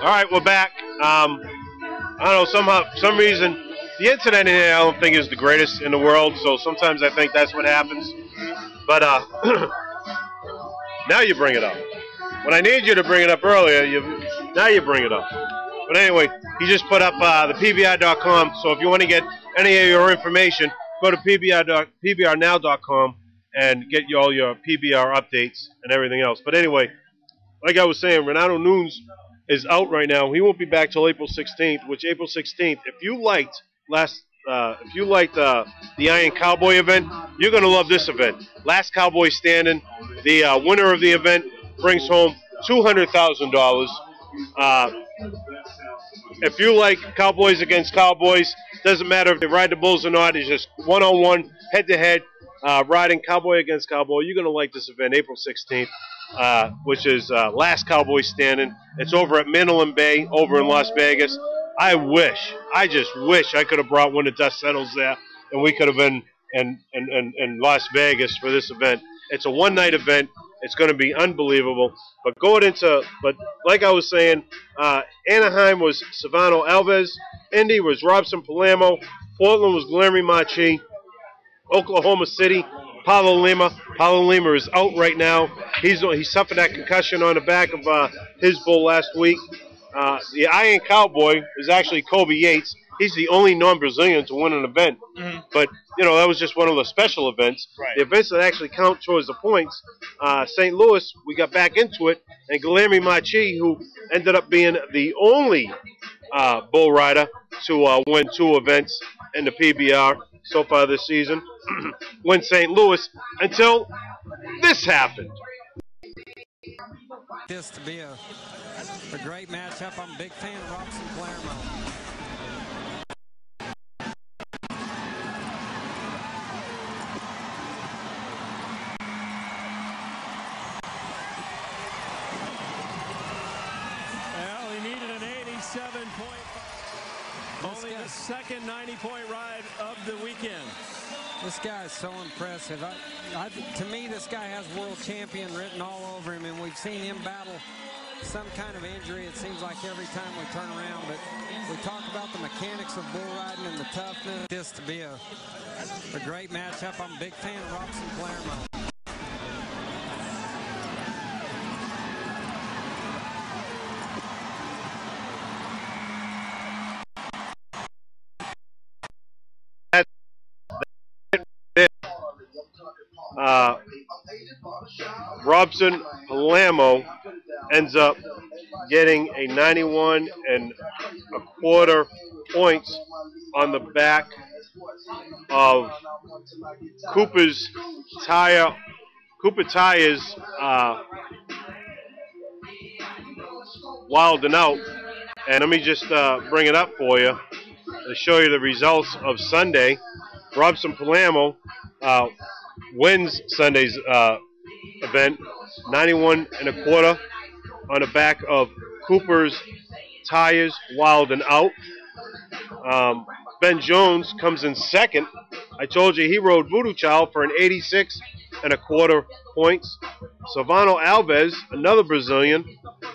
All right, we're back. I don't know, somehow, for some reason, the internet in here I don't think is the greatest in the world, so sometimes I think that's what happens. But now you bring it up. When I needed you to bring it up earlier, now you bring it up. But anyway, he just put up the PBR.com, so if you want to get any of your information, go to PBRnow.com and get all your PBR updates and everything else. But anyway, like I was saying, Renato Nunes is out right now. He won't be back till April 16th, which April 16th, if you liked the Iron Cowboy event, you're going to love this event. Last Cowboy Standing, the winner of the event brings home $200,000. If you like Cowboys against Cowboys, doesn't matter if they ride the bulls or not, it's just one-on-one, head-to-head, riding Cowboy against Cowboy. You're going to like this event, April 16th, which is Last Cowboy Standing. It's over at Mandalay Bay over in Las Vegas. I just wish I could have brought When the Dust Settles there, and we could have been in Las Vegas for this event. It's a one-night event. It's going to be unbelievable. But like I was saying, Anaheim was Silvano Alves. Indy was Robson Palermo. Portland was Guilherme Marchi. Oklahoma City, Paulo Lima. Paulo Lima is out right now. He suffered that concussion on the back of his bull last week. The Iron Cowboy is actually Kobe Yates. He's the only non-Brazilian to win an event. Mm-hmm. But, that was just one of the special events. Right. The events that actually count towards the points. St. Louis, we got back into it. And Guilherme Marchi, who ended up being the only bull rider to win 2 events in the PBR so far this season, went St. Louis until this happened. This to be a great matchup. I'm a big fan of Robson Palermo. Well, he needed an 87.5. Only the second 90-point ride of the weekend. This guy is so impressive. To me, this guy has world champion written all over him, and we've seen him battle some kind of injury, it seems like, every time we turn around. But we talk about the mechanics of bull riding and the toughness. This to be a great matchup. I'm a big fan of Robson Palermo. Robson Palermo ends up getting a 91.25 points on the back of Cooper Tires Wild and Out. And let me just bring it up for you to show you the results of Sunday. Robson Palermo wins Sunday's event, 91.25 on the back of Cooper's Tires Wild and Out. Ben Jones comes in second. I told you he rode Voodoo Child for an 86.25 points. Silvano Alves, another Brazilian,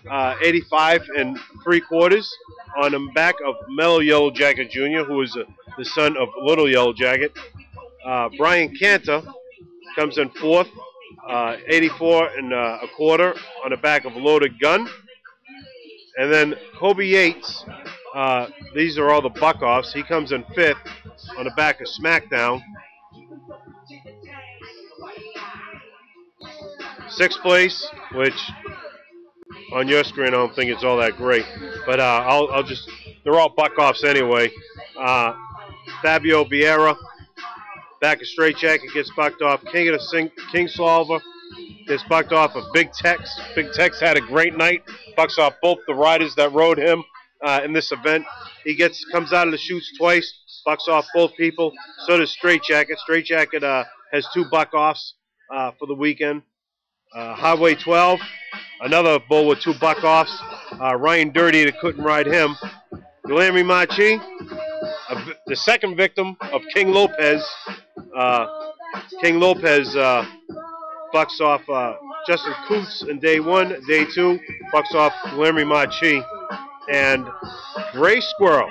85.75 on the back of Mellow Yellow Jacket Jr., who is the son of Little Yellow Jacket. Brian Cantor comes in fourth, 84.25 on the back of Loaded Gun. And then Kobe Yates, these are all the buck-offs. He comes in fifth on the back of SmackDown. Sixth place, which on your screen I don't think it's all that great. But I'll just, they're all buck-offs anyway. Fabio Vieira, back of Straight Jacket, gets bucked off. Kingsolver gets bucked off of Big Tex. Big Tex had a great night. Bucks off both the riders that rode him in this event. He comes out of the chutes twice, bucks off both people. So does Straight Jacket. Straight Jacket has 2 buck-offs for the weekend. Highway 12, another bull with 2 buck-offs. Ryan Dirty that couldn't ride him. Guilherme Marchi, the second victim of King Lopez. King Lopez bucks off Justin Coots in day 1. Day 2, bucks off Guilherme Marchi. and Gray Squirrel.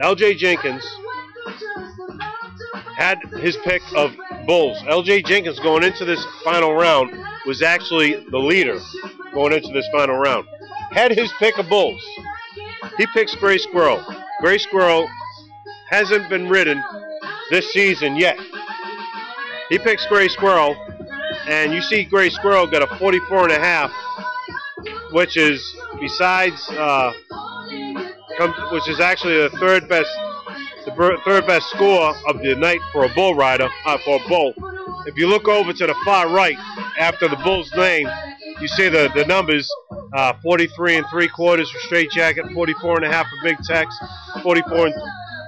L.J. Jenkins had his pick of bulls. L.J. Jenkins going into this final round was actually the leader going into this final round. Had his pick of bulls. He picks Gray Squirrel. Gray Squirrel hasn't been ridden this season yet. He picks Gray Squirrel, and you see Gray Squirrel got a 44.5, which is besides, which is actually the third best score of the night for a bull rider, for a bull. If you look over to the far right after the bull's name, you see the numbers: 43 3/4 for Straight Jacket, 44.5 for Big Tex, 44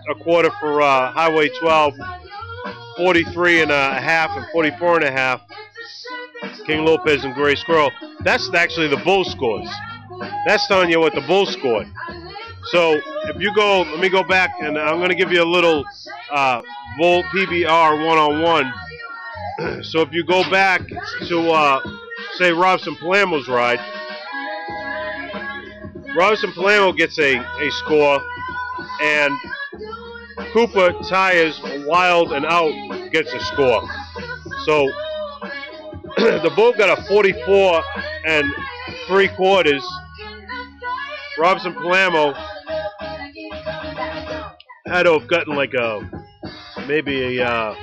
1/4 for Highway 12, 43.5 and 44.5. King Lopez and Gray Squirrel. That's actually the bull scores. That's telling you what the bull scored. So if you go, let me go back, and I'm going to give you a little bull PBR one-on-one. So if you go back to, say, Robson Palamo's ride, Robson Palamo gets a score, and Cooper Tires Wild and Out gets a score. So the bull got a 44 3/4. Robson Palamo had to have gotten like maybe a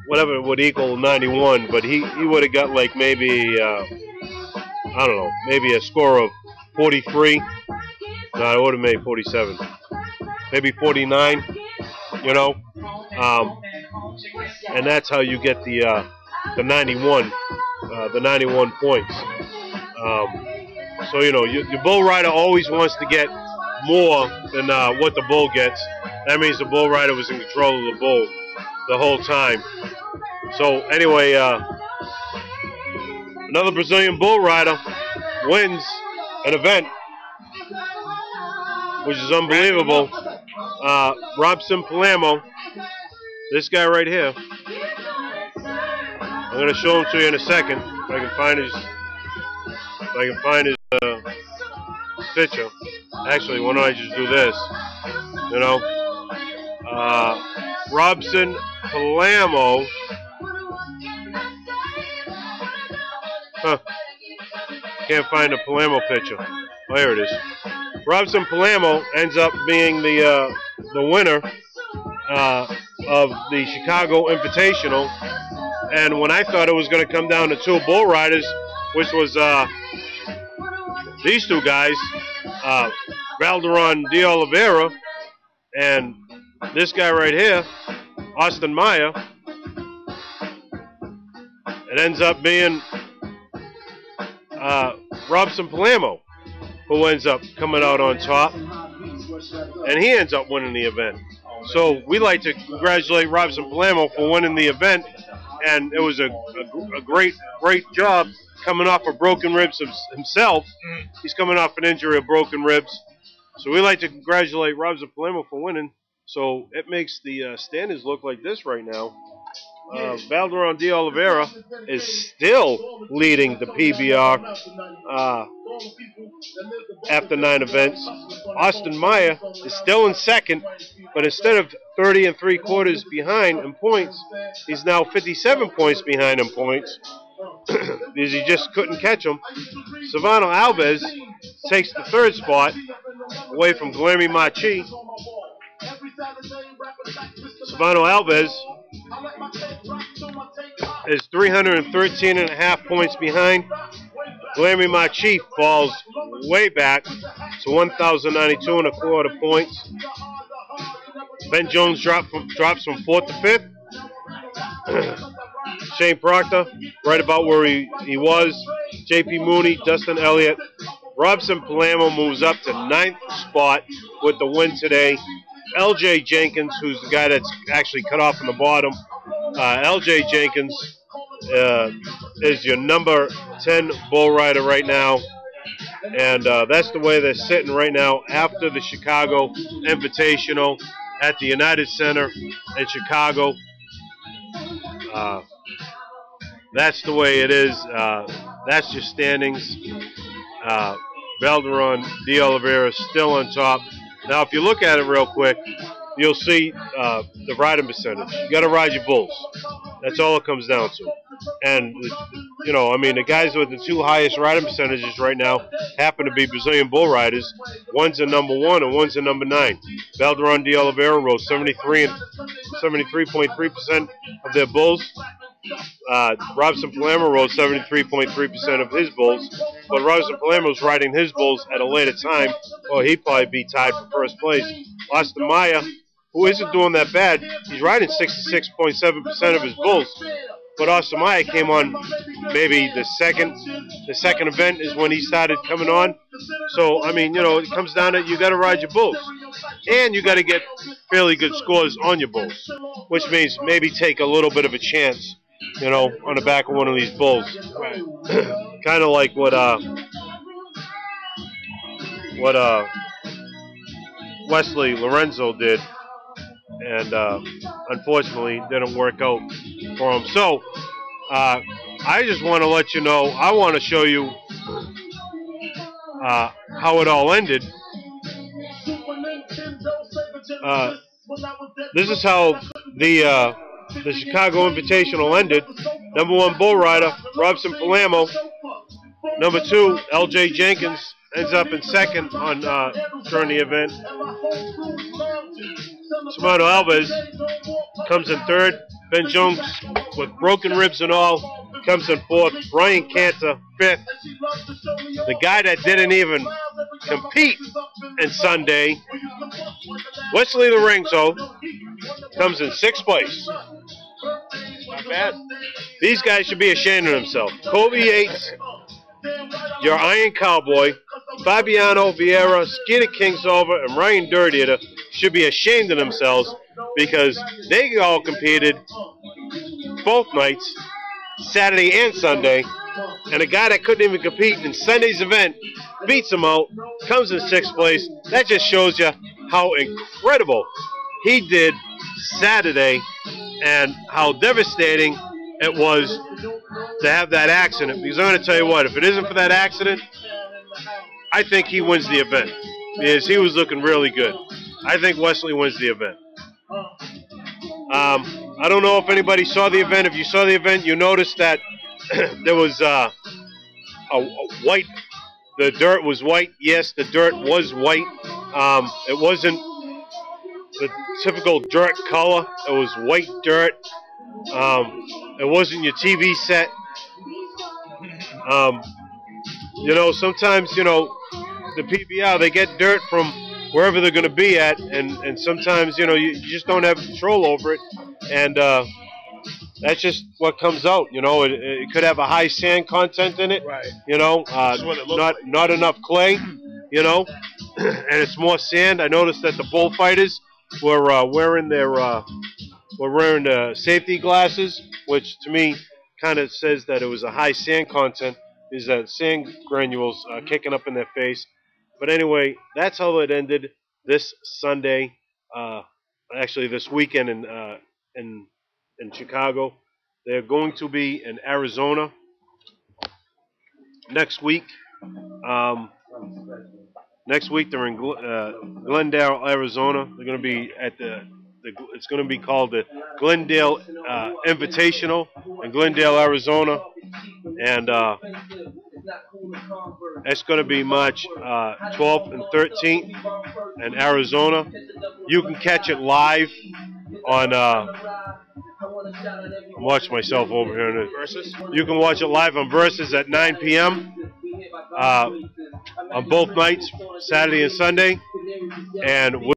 whatever would equal 91, but he would have got like maybe I don't know, maybe a score of 43. No, it would have made 47, maybe 49. You know, and that's how you get the 91 points. So you know, your bull rider always wants to get more than what the bull gets. That means the bull rider was in control of the bull the whole time. So anyway, another Brazilian bull rider wins an event, which is unbelievable. Robson Palamo, this guy right here. I'm going to show him to you in a second if I can find his picture. Actually, why don't I just do this? You know, Robson Palamo. Can't find a Palamo picture. Oh, here it is. Robson Palamo ends up being the winner of the Chicago Invitational. And when I thought it was going to come down to two bull riders, which was these two guys, Valderon de Oliveira and this guy right here, Austin Meyer, it ends up being Robson Palamo who ends up coming out on top, and he ends up winning the event. So we like to congratulate Robson Palamo for winning the event, and it was a great job coming off of broken ribs himself. He's coming off an injury of broken ribs. So we like to congratulate Robson Palamo for winning. So it makes the standings look like this right now. Valderon de Oliveira is still leading the PBR after 9 events. Austin Meyer is still in second, but instead of 30 3/4 behind in points, he's now 57 points behind in points because he just couldn't catch him. Silvano Alves takes the 3rd spot away from Guilherme Machi. Silvano Alves is 313.5 points behind. Guilherme Machi falls way back to 1,092.25 points. Ben Jones drops from 4th to 5th. Shane Proctor, right about where he was. J.P. Mooney, Dustin Elliott. Robson Palamo moves up to 9th spot with the win today. L.J. Jenkins, who's the guy that's actually cut off in the bottom. L.J. Jenkins is your number 10 bull rider right now. And that's the way they're sitting right now after the Chicago Invitational at the United Center in Chicago. That's the way it is. That's your standings. Valderon de Oliveira still on top. Now, if you look at it real quick, you'll see the riding percentage. You got to ride your bulls. That's all it comes down to. And, you know, I mean, the guys with the two highest riding percentages right now happen to be Brazilian bull riders. One's a number 1 and one's a number 9. Valderon de Oliveira rode 73.3% of their bulls. Robson Palermo rode 73.3% of his bulls. But Robson Palermo was riding his bulls at a later time, or he'd probably be tied for first place. Austin Maya, who isn't doing that bad, he's riding 66.7% of his bulls. But Austin Maya came on maybe the second event is when he started coming on. So, I mean, you know, it comes down to you got to ride your bulls. And you got to get fairly good scores on your bulls, which means maybe take a little bit of a chance, you know, on the back of one of these bulls. Kind of like what Wesley Lorenzo did, and unfortunately didn't work out for him. So I just want to let you know, I want to show you how it all ended. This is how the Chicago Invitational ended. Number 1 bull rider, Robson Palermo. Number 2, L.J. Jenkins, ends up in second on during the event. Simano Alves comes in third. Ben Jones, with broken ribs and all, comes in fourth. Brian Cantor, fifth. The guy that didn't even compete in Sunday, Wesley Lorenzo, comes in sixth place. Not bad. These guys should be ashamed of themselves. Kobe Yates, your Iron Cowboy, Fabiano Vieira, Skeeter Kingsolver, and Ryan Dirtier should be ashamed of themselves because they all competed both nights, Saturday and Sunday, and a guy that couldn't even compete in Sunday's event beats him out, comes in sixth place. That just shows you how incredible he did Saturday and how devastating it was to have that accident. Because I'm going to tell you what, if it isn't for that accident, I think he wins the event because he was looking really good. I think Wesley wins the event. I don't know if anybody saw the event. If you saw the event, you noticed that there was a white. The dirt was white. Yes, the dirt was white. It wasn't the typical dirt color. It was white dirt. It wasn't your TV set. You know, sometimes, you know, the PBR, they get dirt from wherever they're going to be at, and sometimes, you know, you just don't have control over it, and that's just what comes out. You know, it could have a high sand content in it, right? You know, not enough clay, you know, and it's more sand. I noticed that the bullfighters were wearing safety glasses, which to me kind of says that it was a high sand content. Is that sand granules kicking up in their face. But anyway, that's how it ended this Sunday. Actually, this weekend in Chicago. They're going to be in Arizona next week. Next week they're in Glendale, Arizona. They're going to be at it's going to be called the Glendale Invitational in Glendale, Arizona, and it's going to be March 12th and 13th in Arizona. You can catch it live on. I'm watching myself over here. Versus. You can watch it live on Versus at 9 p.m. On both nights, Saturday and Sunday, and